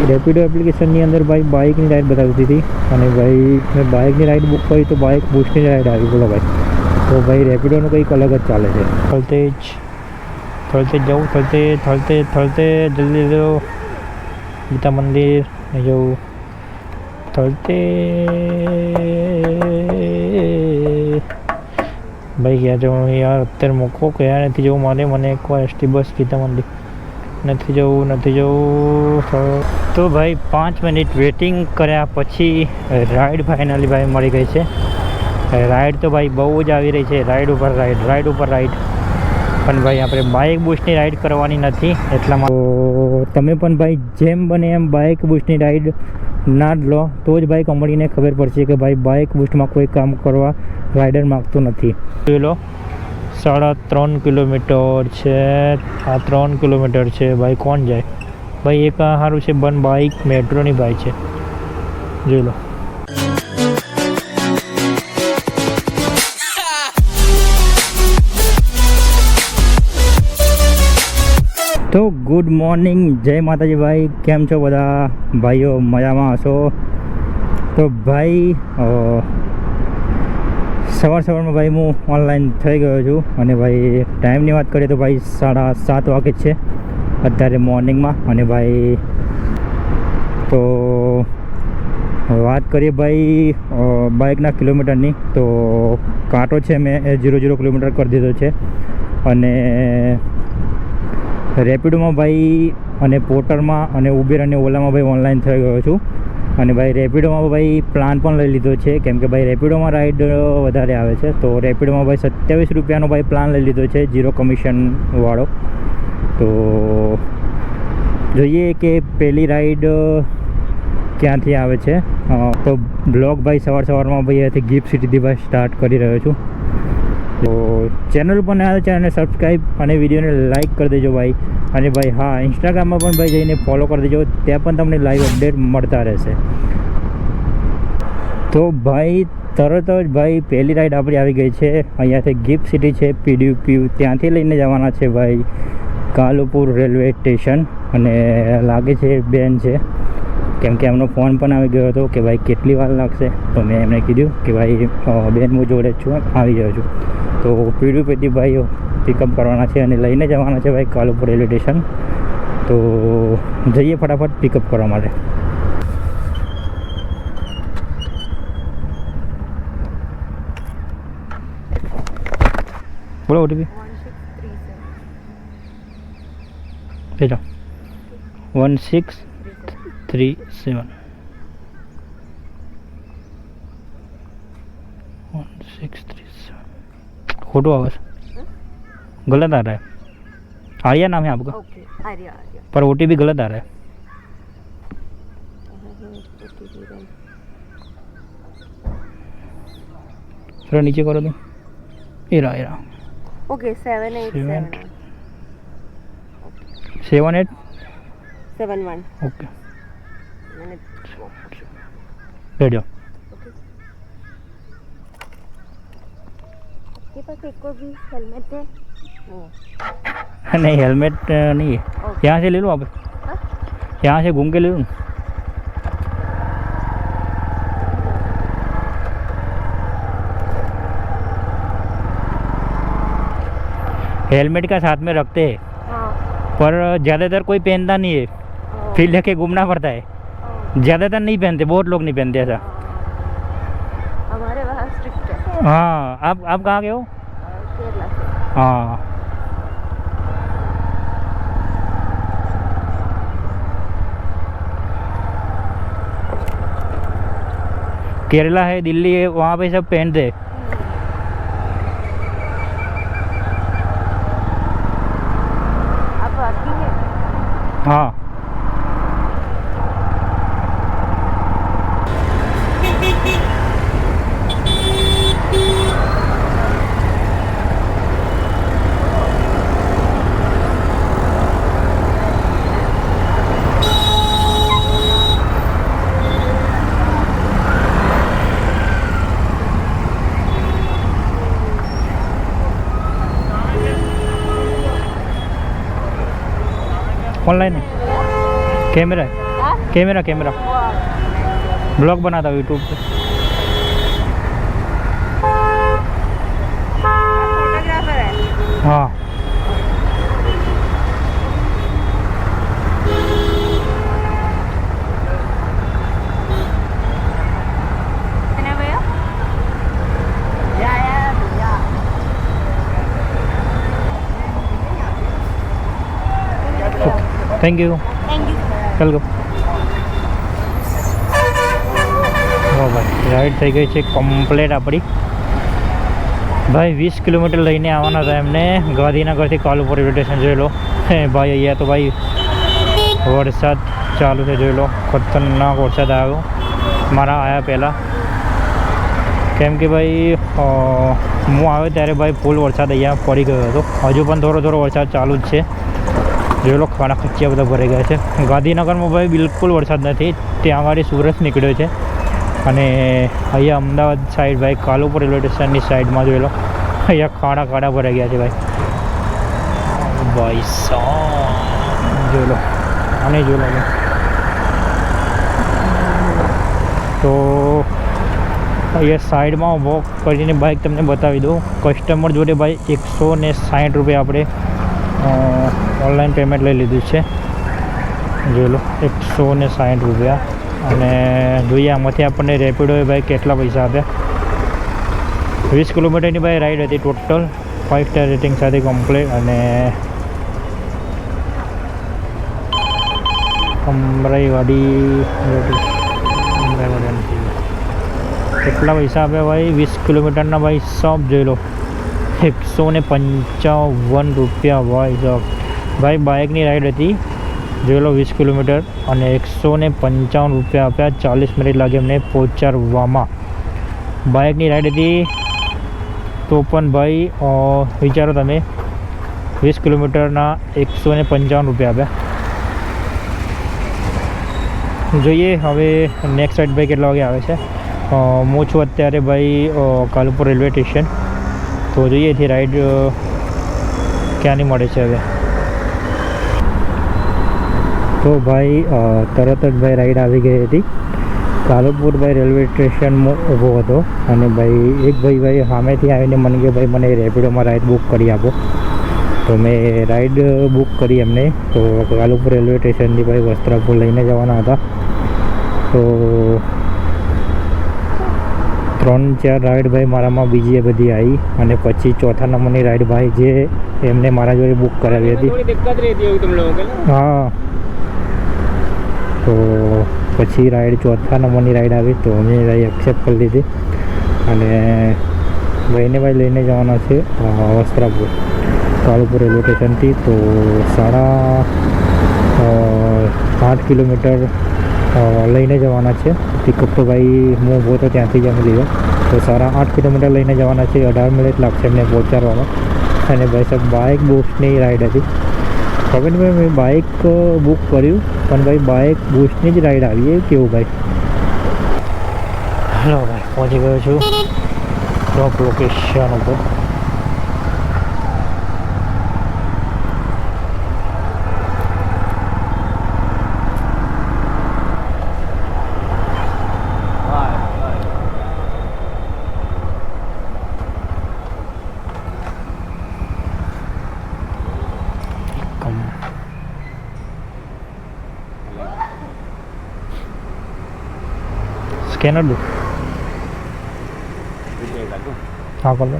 રેપિડો એપ્લિકેશનની અંદર ભાઈ બાઇકની રાઈડ બતાવતી હતી અને ભાઈ મેં બાઇકની રાઈડ બુક કરી તો બાઇક બૂસ્ટની રાઈડ આવી. બોલો ભાઈ, તો ભાઈ રેપિડોનું કંઈક અલગ જ ચાલે છે. થલતેજ જવું, થલતેજ જલ્દી જો ગીતા મંદિર જવું. ભાઈ ક્યાં જવું યાર, અત્યારે મૂકો ક્યાં નથી જવું મારે. મને એકવાર એસટી બસ ગીતા મંદિર નથી જવું. તો ભાઈ 5 મિનિટ વેટિંગ કર્યા પછી રાઈડ ફાઇનલી ભાઈ મળી ગઈ છે. રાઈડ તો ભાઈ બહુ જ આવી રહી છે, રાઈડ ઉપર રાઈડ. પણ ભાઈ આપણે બાઇક બૂસ્ટની રાઈડ કરવાની નથી, એટલામાં તમે પણ ભાઈ જેમ બને એમ બાઇક બૂસ્ટની રાઈડ ના જ લો, તો જ ભાઈ કંપનીને ખબર પડશે કે ભાઈ બાઇક બૂસ્ટમાં કોઈ કામ કરવા રાઇડર માગતું નથી. જોઈ લો 3.5 કિલોમીટર છે. આ 3 કિલોમીટર છે ભાઈ. કોણ જાય ભાઈ? એક સારું છે બન બાઇક મેટ્રોની બાઇક છે, જોઈ લો. તો ગુડ મોર્નિંગ, જય માતાજી ભાઈ. કેમ છો બધા ભાઈઓ? મજામાં હશો? તો ભાઈ સવારમાં ભાઈ હું ઓનલાઈન થઈ ગયો છું અને ભાઈ ટાઈમની વાત કરીએ તો ભાઈ 7:30 વાગે છે અત્યારે મોર્નિંગમાં. અને ભાઈ તો વાત કરીએ ભાઈ બાઇકના કિલોમીટરની, તો કાંટો છે મેં 0 કિલોમીટર કરી દીધો છે. અને રેપિડોમાં ભાઈ અને પોર્ટરમાં અને ઉબેર અને ઓલામાં ભાઈ ઓનલાઈન થઈ ગયો છું. અને ભાઈ રેપિડોમાં ભાઈ પ્લાન પણ લઈ લીધો છે, કેમ કે ભાઈ રેપિડોમાં રાઈડ વધારે આવે છે. તો રેપિડોમાં ભાઈ 27 રૂપિયાનો ભાઈ પ્લાન લઈ લીધો છે, 0 કમિશન વાળો. તો જોઈએ કે પહેલી રાઈડ ક્યાંથી આવે છે. તો બ્લોગ ભાઈ સવારમાં ભાઈ અહીંયાથી ગિફ્ટ સિટીથી ભાઈ સ્ટાર્ટ કરી રહ્યો છું. તો ચેનલ પર નવા ચેનલને સબસ્ક્રાઈબ અને વિડીયોને લાઇક કરી દેજો ભાઈ. અને ભાઈ હા, ઇન્સ્ટાગ્રામમાં પણ ભાઈ જઈને ફોલો કરી દેજો, ત્યાં પણ તમને લાઈવ અપડેટ મળતા રહેશે. તો ભાઈ તરત જ ભાઈ પહેલી રાઈડ આપણી આવી ગઈ છે. અહીંયાથી ગિફ્ટ સિટી છે PDP, ત્યાંથી લઈને જવાના છે ભાઈ કાલુપુર રેલવે સ્ટેશન. અને લાગે છે બેન છે, કેમ કે એમનો ફોન પણ આવી ગયો હતો કે ભાઈ કેટલી વાર લાગશે. તો મેં એમને કીધું કે ભાઈ બેન હું જોડે જ છું, આવી જાઉં છું. તો PDPથી ભાઈ પિકઅપ કરવાના છે અને લઈને જવાના છે ભાઈ કાલુપુર રેલવે સ્ટેશન. તો જઈએ ફટાફટ પિકઅપ કરવા માટે. બોલો OTP 1637 1637 फोटो आवाज गलत आ रहा है. आर्या नाम है आपका? ओके, आर्या. पर OTP गलत आ रहा है. थोड़ा नीचे करो तो. ये रहा. ओके 7871. 7871. ओके, मैंने बैठ जाओ. के पास एक को भी हेलमेट है? नहीं हेलमेट नहीं है. यहाँ से ले लो आप. यहाँ से घूम के ले लो. हेलमेट का साथ में रखते हैं. हाँ. पर ज़्यादातर कोई पहनता नहीं है, फिर लेके घूमना पड़ता है. ज़्यादातर नहीं पहनते, बहुत लोग नहीं पहनते ऐसा. हमारे वहाँ स्ट्रिक्ट है. हाँ, आप कहाँ के हो? केरला से. हाँ, केरला है, दिल्ली है, वहाँ पे सब पहनते हैं. आप वर्किंग है? हाँ. ऑनलाइन है कैमरा है. कैमरा ब्लॉग बनाता हूँ यूट्यूब पे। फोटोग्राफर है। हाँ है ना भैया? Thank you thank you. चल गो भाई राइड થઈ ગઈ છે કમ્પ્લીટ આપણી ભાઈ 20 કિલોમીટર લઈને આવવાના હતા એમને ગાંધીનગરથી કાલુપુર રેલવે સ્ટેશન જોઈ લો ભાઈ અહીંયા તો ભાઈ વરસાદ ચાલુ છે જોઈ લો ખતરનાક વરસાદ આવ્યો મારા આવ્યા પહેલાં કેમ કે ભાઈ હું આવ્યો ત્યારે ભાઈ ફૂલ વરસાદ અહીંયા પડી ગયો હતો હજુ પણ થોડો વરસાદ ચાલુ જ છે જોઈ લો ખાડા ખચ્ચિયા બધા ભરાઈ ગયા છે ગાંધીનગરમાં ભાઈ બિલકુલ વરસાદ નથી ત્યાં આગળ સૂરજ નીકળ્યો છે અને અહીંયા અમદાવાદ સાઈડ ભાઈ કાલુપુર રેલવે સ્ટેશનની સાઈડમાં જોઈ લો અહીંયા ખાડા ભરાઈ ગયા છે ભાઈ જોઈ લો અને જોઈ લો તો અહીંયા સાઈડમાં ઊભો કરીને બાઇક તમને બતાવી દઉં કસ્ટમર જોડે ભાઈ 160 રૂપિયા આપણે ઓનલાઈન પેમેન્ટ લઈ લીધું છે જોઈ લો 160 રૂપિયા અને જોઈએ આમાંથી આપણને રેપિડોએ ભાઈ કેટલા પૈસા આપ્યા 20 કિલોમીટરની ભાઈ રાઈડ હતી ટોટલ 5 સ્ટાર રેટિંગ સાથે કમ્પ્લીટ અને અમરાઈવાડી કેટલા પૈસા આપ્યા ભાઈ 20 કિલોમીટરના ભાઈ સબ જોઈ લો 155 રૂપિયા ભાઈ સબ ભાઈ બાઇકની રાઈડ હતી જોઈ લો 20 કિલોમીટર અને 155 રૂપિયા આપ્યા 40 મિનિટ લાગે એમને પહોંચાડવામાં બાઇકની રાઈડ હતી તો પણ ભાઈ વિચારો તમે 20 કિલોમીટરના 155 રૂપિયા આપ્યા જોઈએ હવે નેક્સ્ટ રાઈડ ભાઈ કેટલા વાગે આવે છે હું છું અત્યારે ભાઈ કાલુપુર રેલવે સ્ટેશન તો જોઈએ એથી રાઈડ ક્યાંની મળે છે હવે તો ભાઈ તરત જ ભાઈ રાઈડ આવી ગઈ હતી કાલુપુર ભાઈ રેલવે સ્ટેશનમાં ઊભો હતો અને ભાઈ એક ભાઈ સામેથી આવીને મને કે ભાઈ મને રેપિડોમાં રાઈડ બુક કરી આપો તો મેં રાઈડ બુક કરી એમને તો કાલુપુર રેલવે સ્ટેશનથી ભાઈ વસ્ત્રાપુર લઈને જવાના હતા તો 3-4 રાઈડ ભાઈ મારામાં બીજી બધી આવી અને પછી ચોથા નંબરની રાઈડ ભાઈ જે એમને મારા જોડે બુક કરાવી હતી હા તો પછી રાઈડ ચોથા નંબરની રાઈડ આવી તો અમે ભાઈ એક્સેપ્ટ કરી લીધી અને ભાઈને ભાઈ લઈને જવાના છે વસ્ત્રાપુર કાલુપુર રેલવે સ્ટેશનથી તો 8.5 કિલોમીટર લઈને જવાના છે પિકઅપ તો ભાઈ હું ઊભો તો ત્યાંથી જ અમે લીધો તો 8.5 કિલોમીટર લઈને જવાના છે 18 મિનિટ લાગશે એમને પહોંચાડવામાં અને ભાઈ સાહેબ બાઇક બુસ્ટની રાઈડ હતી ખબર નહીં ભાઈ મેં બાઇક બુક કર્યું પણ ભાઈ બાઇક બુસ્ટની જ રાઈડ આવી એ કેવું ભાઈ હેલો ભાઈ પહોંચી ગયો છું ડ્રોપ લોકેશન ઉપર स्कैनर दो हाँ कर लो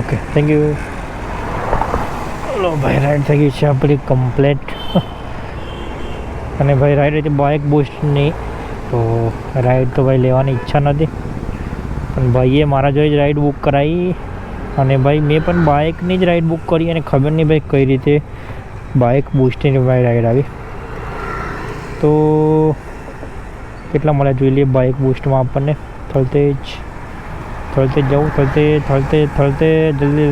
ओके थैंक यू लो भाई राइड થઈ ગઈ છે આપણી કમ્પ્લીટ અને ભાઈ રાઈડ હતી બાઇક બુસ્ટની તો રાઈડ તો ભાઈ લેવાની ઈચ્છા નથી પણ ભાઈએ મારા જોડે જ રાઈડ બુક કરાવી અને ભાઈ મેં પણ બાઇકની જ રાઈડ બુક કરી અને ખબર નહીં ભાઈ કઈ રીતે બાઇક બુસ્ટની ભાઈ રાઈડ આવી તો કેટલા મળ્યા જોઈ લઈએ બાઇક બુસ્ટમાં આપણને થલતે જવું થલતે જલ્દી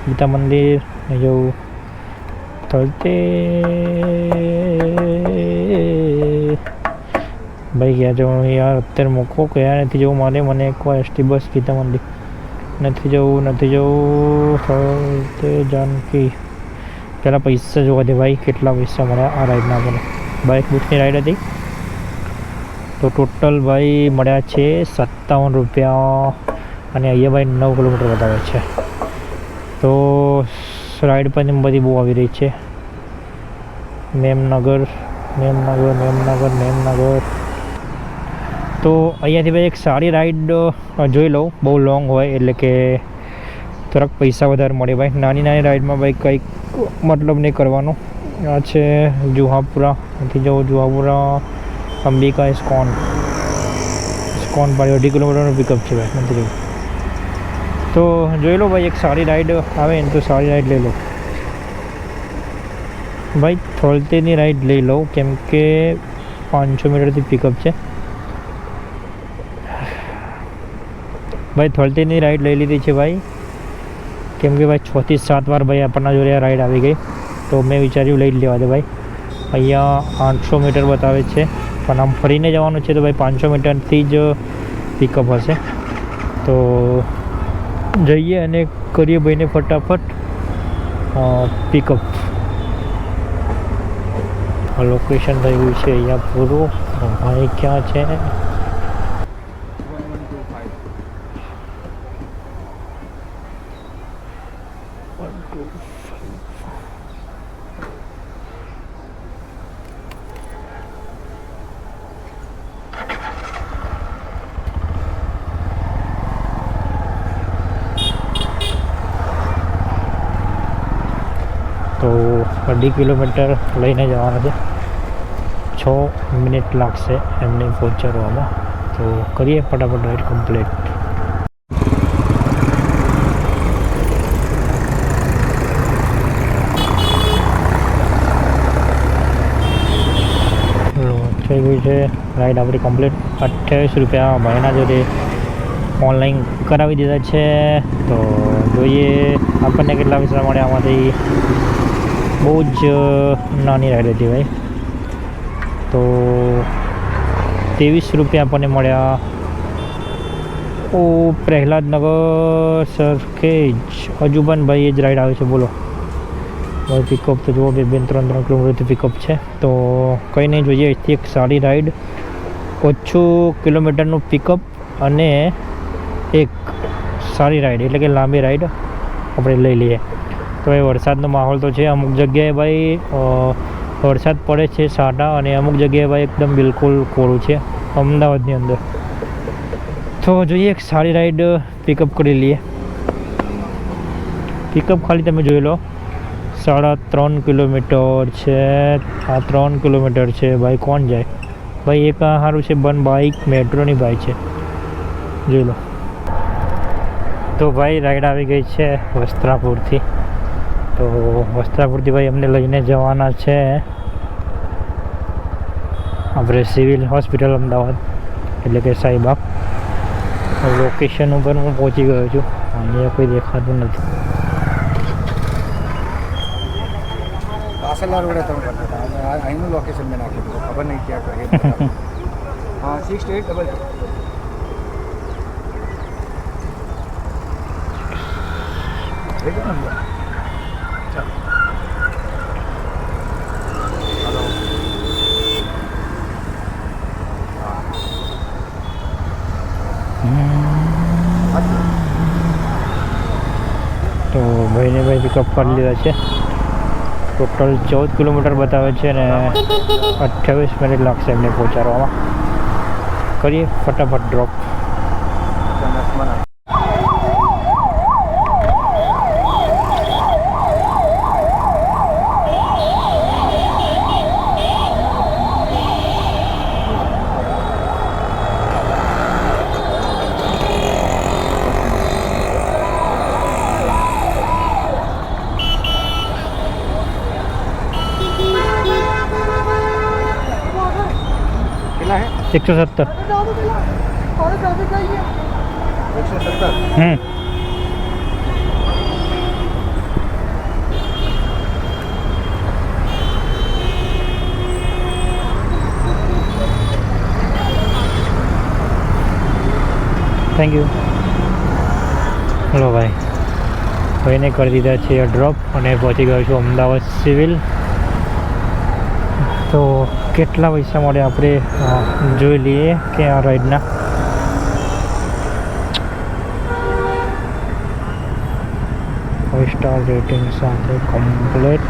ગીતા મંદિર જવું થલતે ભાઈ ક્યાં જવાનું યાર, અત્યારે મૂકો કયા નથી જવું મારે, મને એકવાર એસટી બસ કીધા મંડી. નથી જવું તે જાનકી. પહેલાં પૈસા જોવા દે ભાઈ, કેટલા પૈસા મળ્યા આ રાઈડના મને. બાઇક બુકની રાઈડ હતી તો ટોટલ ભાઈ મળ્યા છે 57 રૂપિયા, અને અહીંયા ભાઈ 9 કિલોમીટર બતાવે છે. તો રાઈડ પણ બધી બહુ આવી રહી છે. મેમનગર. તો અહીંયાથી ભાઈ એક સારી રાઈડ જોઈ લઉં, બહુ લોંગ હોય એટલે કે થોડાક પૈસા વધારે મળે ભાઈ. નાની રાઈડમાં ભાઈ કંઈક મતલબ નહીં કરવાનું. આ છે જુહાપુરા, નથી જવું જુહાપુરા. અંબિકા ઇસ્કોન ભાઈ 2 કિલોમીટરનું પિકઅપ છે ભાઈ, નથી જવું. તો જોઈ લો ભાઈ, એક સારી રાઈડ આવે ને તો સારી રાઈડ લઈ લો ભાઈ. થોલતેની રાઈડ લઈ લઉં કેમ કે 500 મીટરથી પિકઅપ છે ભાઈ. થોલતેની રાઈડ લઈ લીધી છે ભાઈ, કેમ કે ભાઈ 6 થી 7 વાર ભાઈ આપણના જોડે આ રાઈડ આવી ગઈ, તો મેં વિચાર્યું લઈ જ લેવા દે ભાઈ. અહીંયા 800 મીટર બતાવે છે, પણ આમ ફરીને જવાનું છે તો ભાઈ 500 મીટરથી જ પિકઅપ હશે. તો જઈએ અને કરીએ ભાઈને ફટાફટ પિકઅપ. લોકેશન થયું છે અહીંયા પૂરું. ભાઈ ક્યાં છે? તો 2 કિલોમીટર લઈને જવાનું છે, 6 મિનિટ લાગશે એમને પહોંચાડવામાં. તો કરીએ ફટાફટ રાઈડ કમ્પ્લીટ. થઈ ગઈ છે રાઈડ આપણી કમ્પ્લીટ. 28 રૂપિયા ભાઈના જોડે ઓનલાઈન કરાવી દીધા છે. તો જોઈએ આપણને કેટલા પૈસા મળે આમાંથી. બહુ જ નાની રાઈડ હતી ભાઈ. તો 23 રૂપિયા આપણને મળ્યા. ઓ પ્રહલાદનગર સરખેજ, હજુ પણ ભાઈ એ જ રાઈડ આવે છે. બોલો ભાઈ, પિકઅપ તો જુઓ 2-3 કિલોમીટરથી પિકઅપ છે. તો કંઈ નહીં, જોઈએ અહીંથી એક સારી રાઈડ, ઓછું કિલોમીટરનું પિકઅપ અને એક સારી રાઈડ એટલે કે લાંબી રાઈડ આપણે લઈ લઈએ. તો એ વરસાદનો માહોલ તો છે, અમુક જગ્યાએ ભાઈ વરસાદ પડે છે સાટા, અને અમુક જગ્યાએ ભાઈ એકદમ બિલકુલ કોરું છે અમદાવાદની અંદર. તો જોઈએ એક સારી રાઈડ પિકઅપ કરી લઈએ. પિકઅપ ખાલી તમે જોઈ લો, 3.5 કિલોમીટર છે. આ 3 કિલોમીટર છે ભાઈ. કોણ જાય ભાઈ? એક સારું છે બન બાઇક, મેટ્રોની બાઇક છે, જોઈ લો. તો ભાઈ રાઈડ આવી ગઈ છે વસ્ત્રાપુરથી. તો વસ્ત્રાપુરથી ભાઈ અમને લઈને જવાના છે આપણે સિવિલ હોસ્પિટલ અમદાવાદ, એટલે કે સાઈબાગ. લોકેશન ઉપર હું પહોંચી ગયો છું, અહીંયા કોઈ દેખાતું નથી. પાસેલા રોડે તમે અહીંનું લોકેશન મેં નાખી દીધું, ખબર નહીં ક્યાં કરીએ. હા 6822. તો ભાઈ પિકઅપ કરી લીધા છે. ટોટલ 14 કિલોમીટર બતાવે છે ને 28 મિનિટ લાગશે એમને પહોંચાડવામાં. કરીએ ફટાફટ ડ્રોપ. कितना है? 170. 170. Thank you. હલો ભાઈ, ભાઈને કરી દીધા છે ડ્રોપ અને પહોંચી ગયો છું અમદાવાદ સિવિલ. તો કેટલા પૈસા મળે આપણે જોઈ લઈએ કે આ રાઈડના. ફાઈવ સ્ટાર રેટિંગ સાથે કમ્પ્લેટ.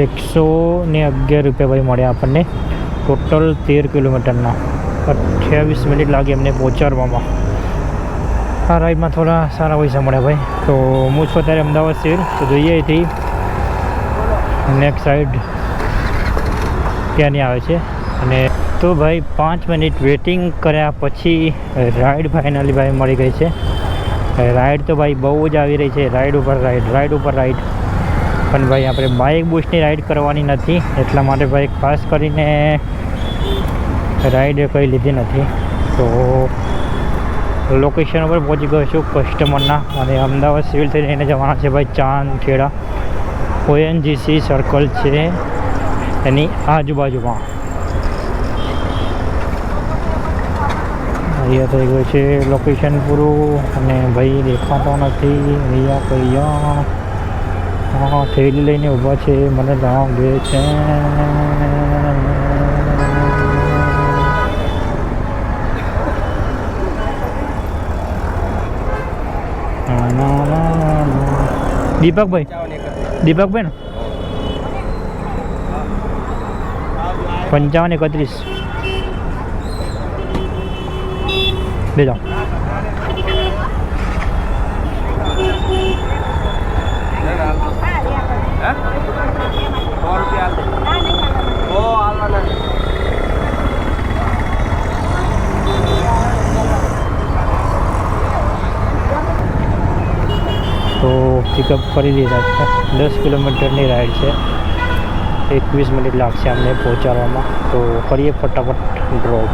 ₹111 ભાઈ મળ્યા આપણને. ટોટલ 13 કિલોમીટરના 28 મિનિટ લાગી એમને પહોંચાડવામાં. આ રાઈડમાં થોડા સારા પૈસા મળ્યા ભાઈ. તો હું છું અત્યારે અમદાવાદ સિવિલ. તો જોઈએ અહીંથી નેક્સ્ટ સાઈડ ક્યાંની આવે છે. અને તો ભાઈ 5 મિનિટ વેટિંગ કર્યા પછી રાઈડ ફાઇનલી ભાઈ મળી ગઈ છે. રાઈડ તો ભાઈ બહુ જ આવી રહી છે, રાઈડ ઉપર રાઈડ. પણ ભાઈ આપણે બાઇક બૂસ્ટની રાઈડ કરવાની નથી, એટલા માટે ભાઈ ખાસ કરીને રાઈડ કંઈ લીધી નથી. તો લોકેશન ઉપર પહોંચી ગયો છું કસ્ટમરના. અને અમદાવાદ સિવિલથી લઈને જવાના છે ભાઈ ચાંદખેડા. ONGC સર્કલ છે એની આજુબાજુમાં. અહીંયા થઈ ગયું છે લોકેશન પૂરું. અને ભાઈ દેખાતો નથી અહીંયા હા, થેલી લઈને ઊભા છે, મને લાગે છે. દીપકભાઈ ને 55-31 ले जाओ. તો પિકઅપ કરી લીધા છે. 10 કિલોમીટરની રાઈડ છે. 21 મિનિટ લાગશે અમને પહોંચાડવામાં. તો કરીએ ફટાફટ ડ્રોપ.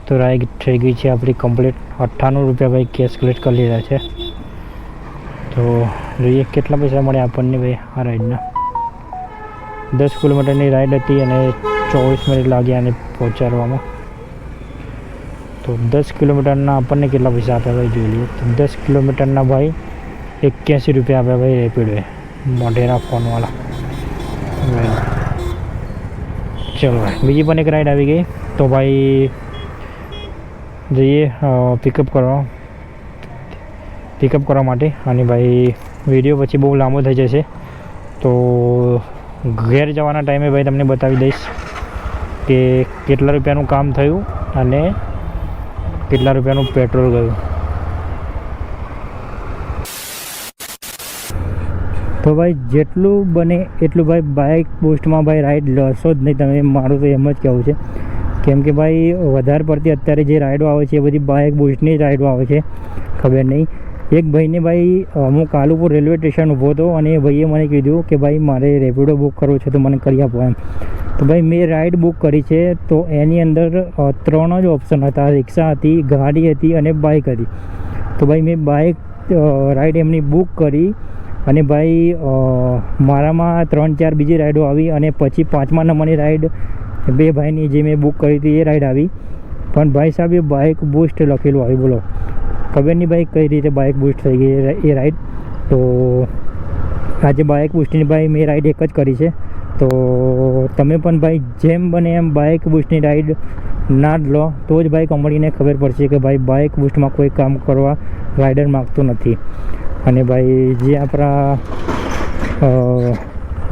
તો રાઈડ થઈ ગઈ છે આપણી કમ્પ્લીટ. ₹98 ભાઈ કેશ કલેક્ટ કરી લીધા છે. તો જોઈએ કેટલા પૈસા મળે આપણને ભાઈ આ રાઈડના. 10 કિલોમીટરની રાઈડ હતી અને 24 મિનિટ લાગ્યા અને પહોંચાડવામાં. તો 10 કિલોમીટરના આપણને કેટલા પૈસા આપ્યા ભાઈ જોઈ લઈએ. તો 10 કિલોમીટરના ભાઈ ₹81 આપ્યા ભાઈ રેપિડોએ, મોઢેરા ફોનવાળા. ચલો ભાઈ, બીજી પણ એક રાઈડ આવી ગઈ. તો ભાઈ જઈએ પિકઅપ કરવા માટે. અને ભાઈ વિડીયો પછી બહુ લાંબો થઈ જશે, તો ઘેર જવાના ટાઈમે ભાઈ તમને બતાવી દઈશ કે કેટલા રૂપિયાનું કામ થયું અને કેટલા રૂપિયાનું પેટ્રોલ ગયું. તો ભાઈ જેટલું બને એટલું ભાઈ બાઇક બૂસ્ટમાં ભાઈ રાઈડ લેશો જ નહીં તમે. મારું તો એમ જ કહેવું છે. કેમ કે ભાઈ વધારે પડતી અત્યારે જે રાઈડો આવે છે એ બધી બાઇક બૂસ્ટની રાઈડો આવે છે. ખબર નહીં, એક ભાઈને ભાઈ હું કાલુપુર રેલવે સ્ટેશન ઊભો હતો અને એ ભાઈએ મને કીધું કે ભાઈ મારે રેપિડો બુક કરવો છે તો મને કરી આપો એમ. તો ભાઈ મેં રાઈડ બુક કરી છે. તો એની અંદર 3 જ ઓપ્શન હતા, રિક્ષા હતી, ગાડી હતી અને બાઇક હતી. તો ભાઈ મેં બાઇક રાઈડ એમની બુક કરી અને ભાઈ મારામાં 3-4 બીજી રાઈડો આવી અને પછી 5મા નંબરની રાઈડ બે ભાઈની જે મેં બુક કરી હતી એ રાઈડ આવી. પણ ભાઈ સાહેબ એ બાઇક બૂસ્ટ લખેલું આવી. બોલો ખબર નહીં ભાઈ કઈ રીતે બાઇક બૂસ્ટ થઈ ગઈ એ રાઈડ. તો આજે બાઇક બૂસ્ટની ભાઈ મેં રાઈડ એક જ કરી છે. તો તમે પણ ભાઈ જેમ બને એમ બાઇક બૂસ્ટની રાઈડ ના જ લો, તો જ ભાઈ કંપનીને ખબર પડશે કે ભાઈ બાઇક બૂસ્ટમાં કોઈ કામ કરવા રાઈડર માગતું નથી. અને ભાઈ જે આપણા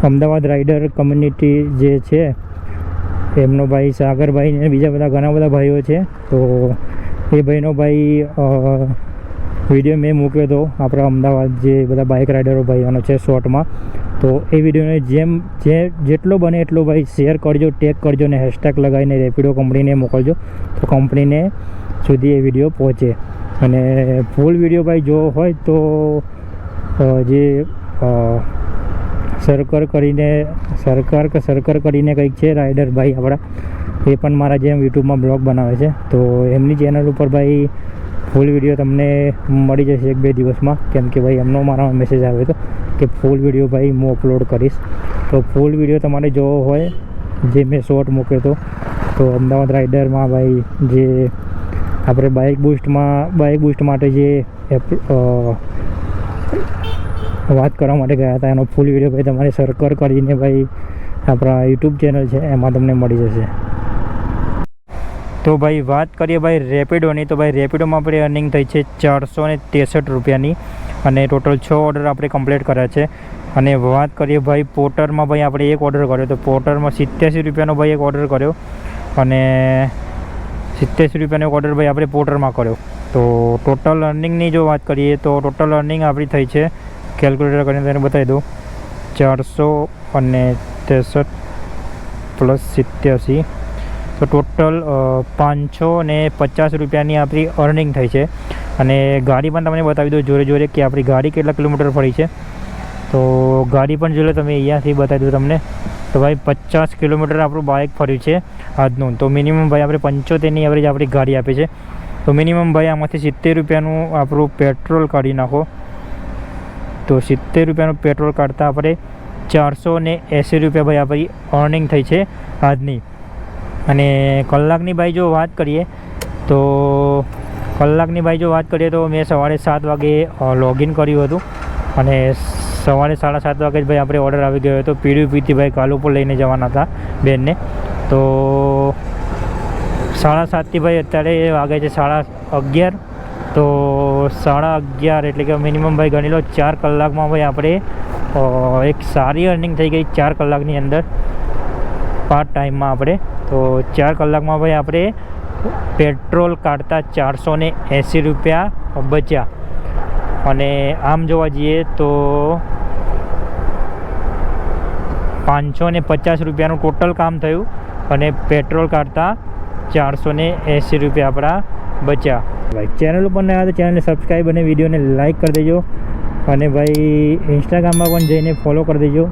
અમદાવાદ રાઈડર કમ્યુનિટી જે છે એમનો ભાઈ સાગરભાઈ ને બીજા બધા ઘણા બધા ભાઈઓ છે. તો એ ભાઈનો ભાઈ વિડીયો મેં મૂક્યો હતો આપણા અમદાવાદ જે બધા બાઇક રાઇડરો ભાઈઓનો છે શોર્ટમાં. તો એ વિડીયોને જેટલો બને એટલો ભાઈ શેર કરજો, ટેગ કરજો ને હેશટેગ લગાવીને રેપિડો કંપનીને મોકલજો, તો કંપનીને સુધી એ વિડીયો પહોંચે. અને ફૂલ વિડીયો ભાઈ જોવો હોય તો જે સરકાર કરીને કંઈક છે રાઇડર ભાઈ આપણા, એ પણ મારા જેમ યુટ્યુબમાં બ્લોગ બનાવે છે. તો એમની ચેનલ ઉપર ભાઈ ફૂલ વિડીયો તમને મળી જશે 1-2 દિવસમાં, કેમ કે ભાઈ એમનો મારામાં મેસેજ આવ્યો હતો કે ફૂલ વિડીયો ભાઈ હું અપલોડ કરીશ. તો ફૂલ વિડીયો તમારે જોવો હોય જે મેં શોર્ટ મૂક્યો હતો, તો અમદાવાદ રાઇડરમાં ભાઈ જે આપણે બાઇક બૂસ્ટ માટે જે વાત કરવા માટે ગયા હતા, એનો ફૂલ વિડીયો ભાઈ તમારે સરકાર કરીને ભાઈ આપણા યુટ્યુબ ચેનલ છે એમાં તમને મળી જશે. તો ભાઈ વાત કરીએ ભાઈ રેપિડોની, તો ભાઈ રેપિડોમાં આપણે અર્નિંગ થઈ છે 463 રૂપિયાની, અને ટોટલ 6 ઓર્ડર આપણે કમ્પ્લીટ કર્યા છે. અને વાત કરીએ ભાઈ પોર્ટરમાં, ભાઈ આપણે એક ઓર્ડર કર્યો તો પોર્ટરમાં 87 રૂપિયાનો ભાઈ એક ઓર્ડર કર્યો, અને 87 રૂપિયાનો એક ઓર્ડર ભાઈ આપણે પોર્ટરમાં કર્યો. તો ટોટલ અર્નિંગની જો વાત કરીએ તો ટોટલ અર્નિંગ આપણી થઈ છે, કેલ્ક્યુલેટર કરીને તેને બતાવી દઉં, 463 પ્લસ 87, તો ટોટલ 550 રૂપિયાની આપણી અર્નિંગ થઈ છે. અને ગાડી પણ તમને બતાવી દઉં જોડે કે આપણી ગાડી કેટલા કિલોમીટર ફરી છે. તો ગાડી પણ જોઈ લો તમે, અહીંયાથી બતાવી દઉં તમને. તો ભાઈ 50 કિલોમીટર આપણું બાઇક ફર્યું છે આજનું. તો મિનિમમ ભાઈ આપણે 75ની એવરેજ આપણી ગાડી આપે છે. તો મિનિમમ ભાઈ આમાંથી 70 રૂપિયાનું આપણું પેટ્રોલ કાઢી નાખો, તો 70 રૂપિયાનું પેટ્રોલ કાઢતા આપણે 480 રૂપિયા ભાઈ આપણી અર્નિંગ થઈ છે આજની. અને કલાકની ભાઈ જો વાત કરીએ તો મેં સવારે 7 વાગે લોગિન કર્યું હતું, અને સવારે 7:30 વાગે જ ભાઈ આપણે ઓર્ડર આવી ગયો હતો પીડીપીથી ભાઈ કાલ ઉપર લઈને જવાના હતા બેનને. તો 7:30થી ભાઈ અત્યારે વાગે છે 11:30. તો 11:30 એટલે કે મિનિમમ ભાઈ ગણી લો 4 કલાકમાં ભાઈ આપણે એક સારી અર્નિંગ થઈ ગઈ 4 કલાકની અંદર પાર્ટ ટાઈમમાં આપણે. તો 4 કલાકમાં ભાઈ આપણે પેટ્રોલ કાઢતા 480 રૂપિયા બચ્યા. અને આમ જોવા જઈએ તો 550 રૂપિયાનું ટોટલ કામ થયું, અને પેટ્રોલ કાઢતા 480 રૂપિયા આપણા બચ્યા. ભાઈ ચેનલ ઉપર ના આવે તો ચેનલને સબસ્ક્રાઈબ અને વિડીયોને લાઇક કરી દેજો, અને ભાઈ ઇન્સ્ટાગ્રામમાં પણ જઈને ફોલો કરી દેજો,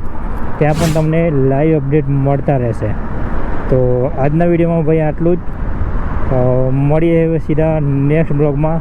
ત્યાં પણ તમને લાઈવ અપડેટ મળતા રહેશે. તો આજના વિડીયોમાં ભાઈ આટલું જ, મળીએ સીધા નેક્સ્ટ બ્લોગમાં.